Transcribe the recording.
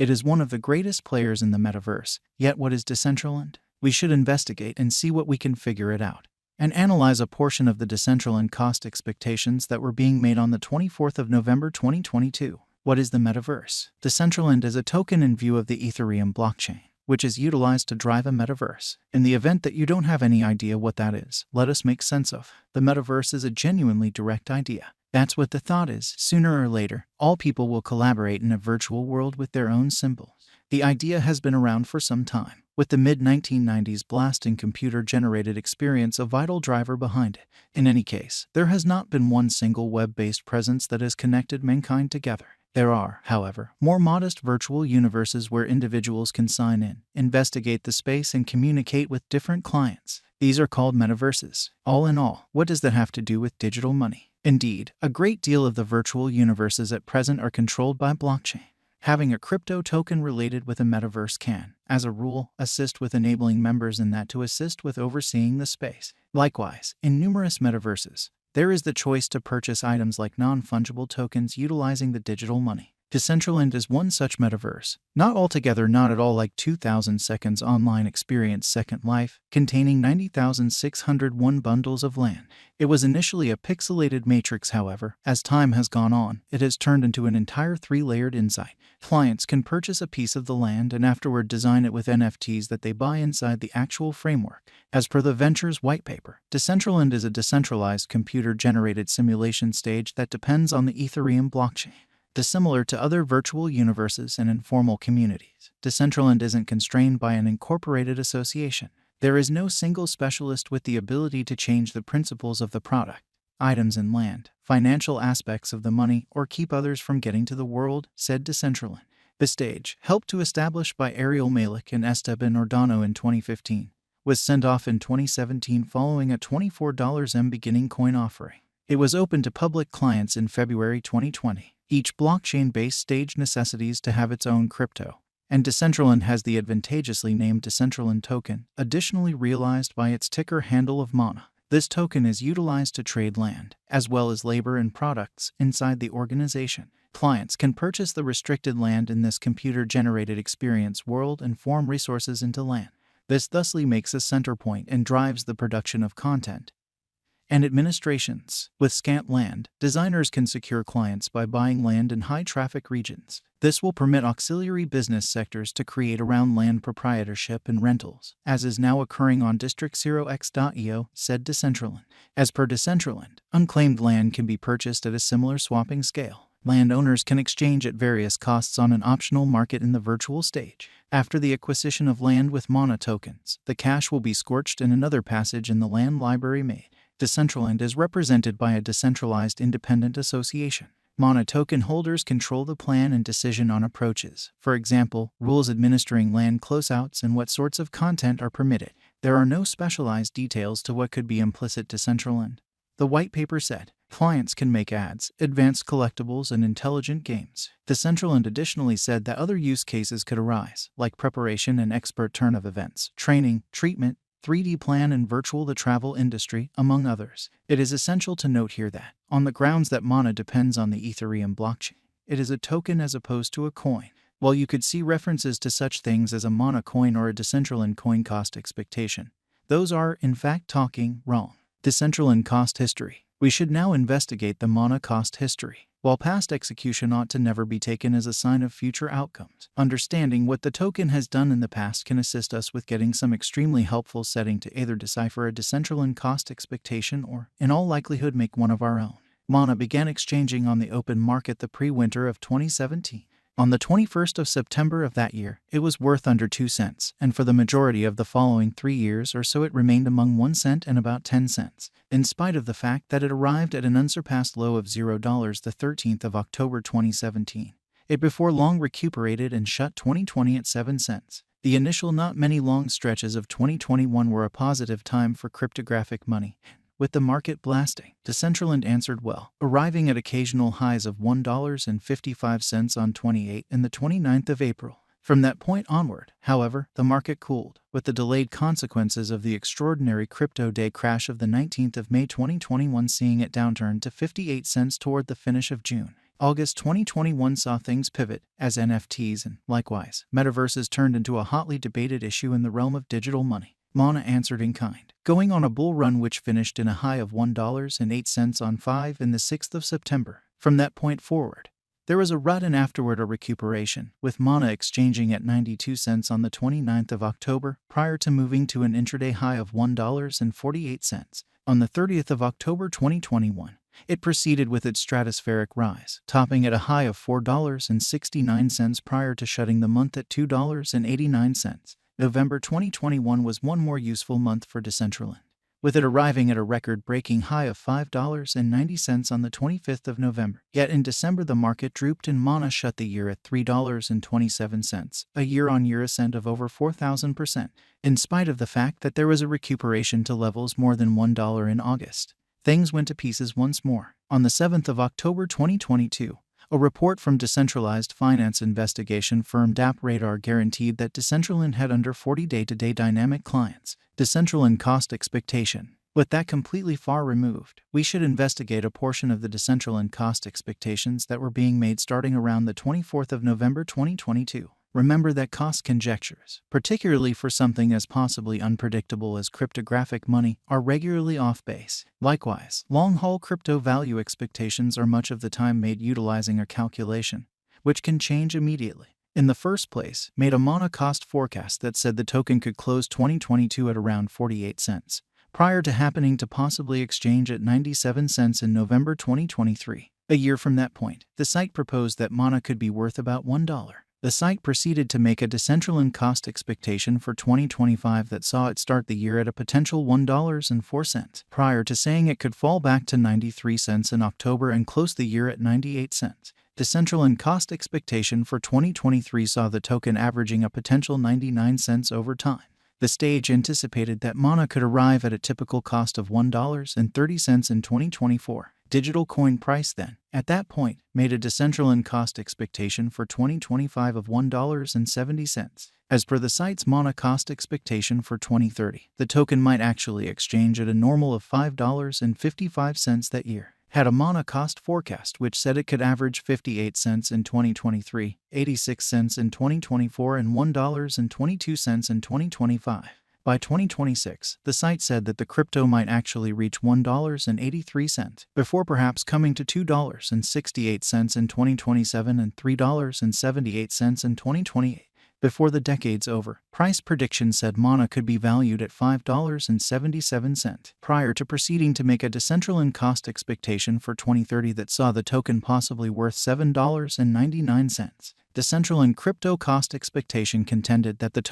It is one of the greatest players in the metaverse. Yet what is Decentraland? We should investigate and see what we can figure it out, and analyze a portion of the Decentraland cost expectations that were being made on the 24th of November 2022. What is the metaverse? Decentraland is a token in view of the Ethereum blockchain, which is utilized to drive a metaverse. In the event that you don't have any idea what that is, let us make sense of. The metaverse is a genuinely direct idea. That's what the thought is. Sooner or later, all people will collaborate in a virtual world with their own symbols. The idea has been around for some time, with the mid-1990s blasting computer-generated experience a vital driver behind it. In any case, there has not been one single web-based presence that has connected mankind together. There are, however, more modest virtual universes where individuals can sign in, investigate the space, and communicate with different clients. These are called metaverses. All in all, what does that have to do with digital money? Indeed, a great deal of the virtual universes at present are controlled by blockchain. Having a crypto token related with a metaverse can, as a rule, assist with enabling members in that to assist with overseeing the space. Likewise, in numerous metaverses, there is the choice to purchase items like non-fungible tokens utilizing the digital money. Decentraland is one such metaverse, not at all like 2000 Seconds online experience Second Life, containing 90,601 bundles of land. It was initially a pixelated matrix, however, as time has gone on, it has turned into an entire 3-layered insight. Clients can purchase a piece of the land and afterward design it with NFTs that they buy inside the actual framework. As per the Venture's white paper, Decentraland is a decentralized computer-generated simulation stage that depends on the Ethereum blockchain. Dissimilar to other virtual universes and informal communities, Decentraland isn't constrained by an incorporated association. There is no single specialist with the ability to change the principles of the product, items and land, financial aspects of the money, or keep others from getting to the world, said Decentraland. The stage, helped to establish by Ariel Malik and Esteban Ordano in 2015, was sent off in 2017 following a $24 M beginning coin offering. It was open to public clients in February 2020. Each blockchain-based stage necessitates to have its own crypto, and Decentraland has the advantageously named Decentraland token, additionally realized by its ticker handle of MANA. This token is utilized to trade land, as well as labor and products, inside the organization. Clients can purchase the restricted land in this computer-generated experience world and farm resources into land. This thusly makes a center point and drives the production of content and administrations. With scant land, designers can secure clients by buying land in high-traffic regions. This will permit auxiliary business sectors to create around land proprietorship and rentals, as is now occurring on District0x.io, said Decentraland. As per Decentraland, unclaimed land can be purchased at a similar swapping scale. Landowners can exchange at various costs on an optional market in the virtual stage. After the acquisition of land with MANA tokens, the cash will be scorched and another passage in the land library made. Decentraland is represented by a decentralized independent association. MANA token holders control the plan and decision on approaches. For example, rules administering land closeouts and what sorts of content are permitted. There are no specialized details to what could be implicit Decentraland. The white paper said, clients can make ads, advanced collectibles, and intelligent games. Decentraland additionally said that other use cases could arise, like preparation and expert turn of events, training, treatment, 3D plan, and virtual the travel industry, among others. It is essential to note here that, on the grounds that MANA depends on the Ethereum blockchain, it is a token as opposed to a coin. While you could see references to such things as a MANA coin or a Decentraland coin cost expectation, those are, in fact, talking wrong. Decentraland cost history. We should now investigate the MANA cost history. While past execution ought to never be taken as a sign of future outcomes, understanding what the token has done in the past can assist us with getting some extremely helpful setting to either decipher a Decentraland cost expectation or, in all likelihood, make one of our own. MANA began exchanging on the open market the pre-winter of 2017. On the 21st of September of that year, it was worth under 2 cents, and for the majority of the following 3 years or so it remained among 1 cent and about 10 cents, in spite of the fact that it arrived at an unsurpassed low of $0 the 13th of October 2017. It before long recuperated and shut 2020 at 7 cents. The initial not many long stretches of 2021 were a positive time for cryptographic money. With the market blasting, Decentraland answered well, arriving at occasional highs of $1.55 on 28th and the 29th of April. From that point onward, however, the market cooled, with the delayed consequences of the extraordinary crypto day crash of the 19th of May 2021 seeing it downturn to 58 cents toward the finish of June. August 2021 saw things pivot as NFTs and, likewise, metaverses turned into a hotly debated issue in the realm of digital money. Mana answered in kind, going on a bull run which finished in a high of $1.08 on 5 in the 6th of September. From that point forward, there was a rut and afterward a recuperation, with Mana exchanging at 92 cents on the 29th of October prior to moving to an intraday high of $1.48. On the 30th of October 2021, it proceeded with its stratospheric rise, topping at a high of $4.69 prior to shutting the month at $2.89. November 2021 was one more useful month for Decentraland, with it arriving at a record-breaking high of $5.90 on the 25th of November. Yet in December the market drooped and Mana shut the year at $3.27, a year-on-year ascent of over 4,000%, in spite of the fact that there was a recuperation to levels more than $1 in August. Things went to pieces once more. On the 7th of October 2022, a report from decentralized finance investigation firm DappRadar guaranteed that Decentraland had under 40 day-to-day dynamic clients. Decentraland cost expectation. With that completely far removed, we should investigate a portion of the Decentraland cost expectations that were being made starting around the 24th of November 2022. Remember that cost conjectures, particularly for something as possibly unpredictable as cryptographic money, are regularly off base. Likewise, long-haul crypto value expectations are much of the time made utilizing a calculation, which can change immediately. In the first place, made a Mana cost forecast that said the token could close 2022 at around 48 cents, prior to happening to possibly exchange at 97 cents in November 2023. A year from that point, the site proposed that Mana could be worth about $1. The site proceeded to make a Decentraland cost expectation for 2025 that saw it start the year at a potential $1.04, prior to saying it could fall back to 93 cents in October and close the year at 98 cents. Decentraland cost expectation for 2023 saw the token averaging a potential 99 cents over time. The stage anticipated that Mana could arrive at a typical cost of $1.30 in 2024. Digital coin price then, at that point, made a Decentraland cost expectation for 2025 of $1.70. As per the site's Mana cost expectation for 2030, the token might actually exchange at a normal of $5.55 that year. Had a Mana cost forecast which said it could average 58 cents in 2023, 86 cents in 2024, and $1.22 in 2025. By 2026, the site said that the crypto might actually reach $1.83, before perhaps coming to $2.68 in 2027 and $3.78 in 2028. Before the decade's over, price prediction said Mana could be valued at $5.77, prior to proceeding to make a Decentraland cost expectation for 2030 that saw the token possibly worth $7.99. Decentraland crypto cost expectation contended that the token